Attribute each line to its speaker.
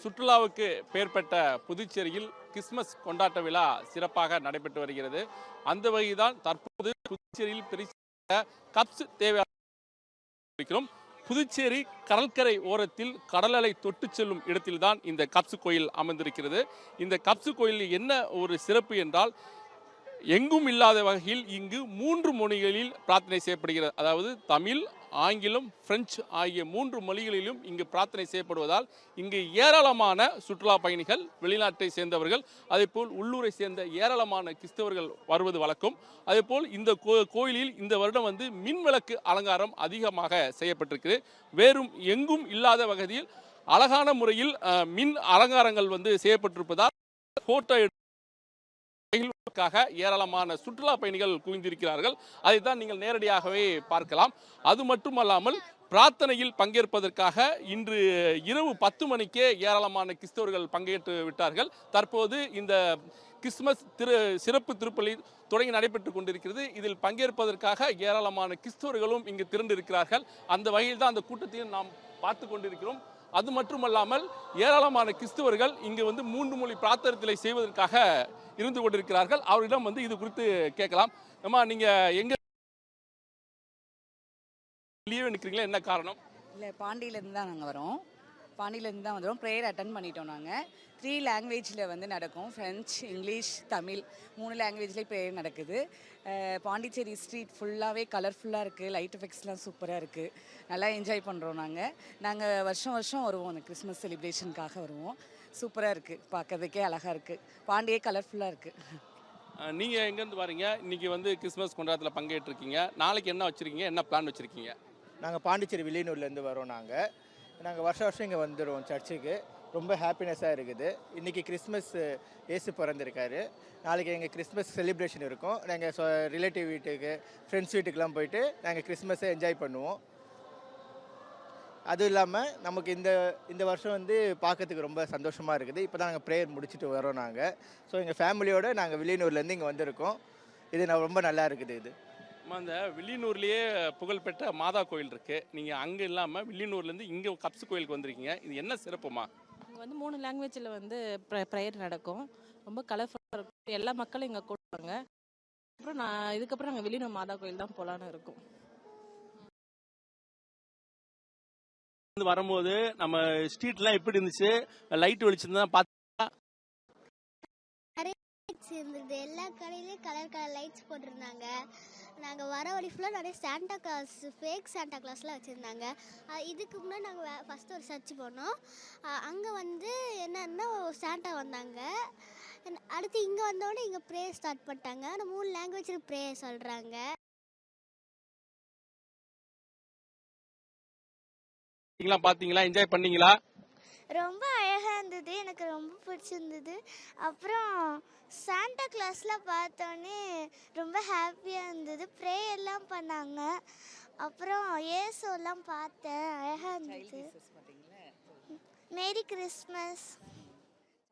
Speaker 1: சுற்றுலாவுக்கு பெயர் பெற்ற புதுச்சேரியில் கிறிஸ்துமஸ் கொண்டாட்ட விழா சிறப்பாக நடைபெற்று வருகிறது. அந்த வகைதான் தற்போது புதுச்சேரியில் கப்ஸ் தேவை. புதுச்சேரி கடற்கரை ஓரத்தில் கடல் அலை தொட்டு செல்லும் இடத்தில்தான் இந்த கப்ஸ் கோயில் அமைந்திருக்கிறது. இந்த கப்ஸ் கோயிலில் என்ன ஒரு சிறப்பு என்றால், எங்கும் இல்லாத வகையில் இங்கு 3 மொழிகளில் பிரார்த்தனை செய்யப்படுகிறது. அதாவது தமிழ், ஆங்கிலம், பிரெஞ்சு ஆகிய 3 மொழிகளிலும் இங்கு பிரார்த்தனை செய்யப்படுவதால் இங்கு ஏராளமான சுற்றுலா பயணிகள், வெளிநாட்டை சேர்ந்தவர்கள், அதேபோல் உள்ளூரை சேர்ந்த ஏராளமான கிறிஸ்தவர்கள் வருவது வழக்கம். அதேபோல் இந்த கோயிலில் இந்த வருடம் மின் விளக்கு அலங்காரம் அதிகமாக செய்யப்பட்டிருக்கு. வேறும் எங்கும் இல்லாத வகையில் அழகான முறையில் மின் அலங்காரங்கள் செய்யப்பட்டிருப்பதால் போட்டோ ஏராளமான சுற்றுலா பயணிகள் குவிந்திருக்கிறார்கள். அதைத்தான் நீங்கள் நேரடியாகவே பார்க்கலாம். அது மட்டுமல்லாமல் பிரார்த்தனையில் பங்கேற்பதற்காக இன்று இரவு 10 மணிக்கே ஏராளமான கிறிஸ்தவர்கள் பங்கேற்று விட்டார்கள். தற்போது இந்த கிறிஸ்துமஸ் சிறப்பு திருப்பலி தொடங்கி நடைபெற்றுக் கொண்டிருக்கிறது. இதில் பங்கேற்பதற்காக ஏராளமான கிறிஸ்தவர்களும் இங்கு திரண்டிருக்கிறார்கள். அந்த வகையில் தான் அந்த கூட்டத்தையும் நாம் பார்த்து கொண்டிருக்கிறோம். அது மட்டுமல்லாமல் ஏராளமான கிறிஸ்தவர்கள் இங்கு 3 மொழி பிரார்த்தனை செய்வதற்காக இருந்து கொண்டிருக்கிறார்கள். அவரிடம் இது குறித்து கேட்கலாம். அம்மா, நீங்க எங்க லீவ் நிக்கிறீங்களா? என்ன காரணம்?
Speaker 2: இல்லை, பாண்டியிலேருந்து தான் நாங்கள் வரோம். பாண்டியிலேருந்து தான் வந்துடும். ப்ரேயர் அட்டன் பண்ணிட்டோம். நாங்கள் 3 லாங்குவேஜில் நடக்கும். ஃப்ரெஞ்ச், இங்கிலீஷ், தமிழ் 3 லாங்குவேஜ்லேயே ப்ரேயர் நடக்குது. பாண்டிச்சேரி ஸ்ட்ரீட் ஃபுல்லாகவே கலர்ஃபுல்லாக இருக்குது. லைட் எஃபெக்ட்ஸ்லாம் சூப்பராக இருக்குது. நல்லா என்ஜாய் பண்ணுறோம். நாங்கள் வருஷம் வருவோம். அந்த கிறிஸ்மஸ் செலிப்ரேஷனுக்காக வருவோம். சூப்பராக இருக்குது, பார்க்கறதுக்கே அழகாக இருக்குது. பாண்டியே கலர்ஃபுல்லாக இருக்குது.
Speaker 1: நீங்கள் எங்கேருந்து வரீங்க? இன்றைக்கி கிறிஸ்மஸ் கொண்டாட்டத்தில் பங்கேற்றிருக்கீங்க. நாளைக்கு என்ன வச்சுருக்கீங்க? என்ன பிளான் வச்சுருக்கீங்க?
Speaker 3: நாங்கள் பாண்டிச்சேரி வில்லியனூர்லேருந்து வரோம். நாங்கள் வருஷம் இங்கே வந்துடுவோம் சர்ச்சுக்கு. ரொம்ப ஹாப்பினஸ்ஸாக இருக்குது. இன்றைக்கி கிறிஸ்மஸ் ஏசு பிறந்திருக்காரு. நாளைக்கு எங்கள் கிறிஸ்மஸ் செலிப்ரேஷன் இருக்கும். நாங்கள் ரிலேட்டிவ் வீட்டுக்கு, ஃப்ரெண்ட்ஸ் வீட்டுக்கெலாம் போயிட்டு நாங்கள் கிறிஸ்மஸை என்ஜாய் பண்ணுவோம். அதுவும் இல்லாமல் நமக்கு இந்த வருஷம் பார்க்கறதுக்கு ரொம்ப சந்தோஷமாக இருக்குது. இப்போ தான் நாங்கள் ப்ரேயர் முடிச்சுட்டு வரோம். எங்கள் ஃபேமிலியோடு நாங்கள் வில்லியனூர்லேருந்து இங்கே வந்திருக்கோம். இது ரொம்ப நல்லா இருக்குது. இது
Speaker 1: அந்த வில்லியனூர்லேயே புகழ்பெற்ற மாதா கோயில் இருக்குது. நீங்கள் அங்கே இல்லாமல் வில்லியனூர்லேருந்து இங்கே கப்ஸ் கோயிலுக்கு வந்திருக்கீங்க. இது என்ன சிறப்புமா?
Speaker 4: இங்கே 3 லாங்குவேஜில் ப்ரேயர் நடக்கும். ரொம்ப கலர்ஃபுல்லாக இருக்கும். எல்லா மக்களும் இங்கே கூடுவாங்க. அப்புறம் இதுக்கப்புறம் நாங்கள் வில்லியனூர் மாதா கோயில் தான் போகலான்னு இருக்கோம்.
Speaker 1: வரும்போது நம்ம ஸ்ட்ரீட்லாம் எப்படி இருந்துச்சு? லைட் வெளிச்சம் தான் பார்த்து
Speaker 5: இருந்தது. எல்லா கடையிலயும் கலர் லைட்ஸ் போட்டிருந்தாங்க. நாங்கள் வர வழி ஃபுல்லாக நிறைய சாண்டா கிளாஸ், ஃபேக் சாண்டா கிளாஸ்லாம் வச்சுருந்தாங்க. இதுக்கு முன்னாடி நாங்கள் ஃபஸ்ட்டு ஒரு சர்ச் போனோம். அங்கே என்னன்னா சாண்டா வந்தாங்க. அடுத்து இங்கே வந்தோடனே இங்கே ப்ரேயர் ஸ்டார்ட் பண்ணிட்டாங்க. ஆனால் 3 லாங்குவேஜில் ப்ரேயர் சொல்கிறாங்க.
Speaker 1: பார்த்தீங்களா? என்ஜாய் பண்ணீங்களா?
Speaker 5: ரொம்ப அழகாக இருந்தது. எனக்கு ரொம்ப பிடிச்சிருந்தது. அப்புறம் சாண்டா கிளாஸ்லாம் பார்த்தோன்னே ரொம்ப ஹாப்பியாக இருந்தது. ப்ரேயர்லாம் பண்ணாங்க. அப்புறம் ஏசோலாம் பார்த்தேன். அழகாக இருந்தது. Merry Christmas.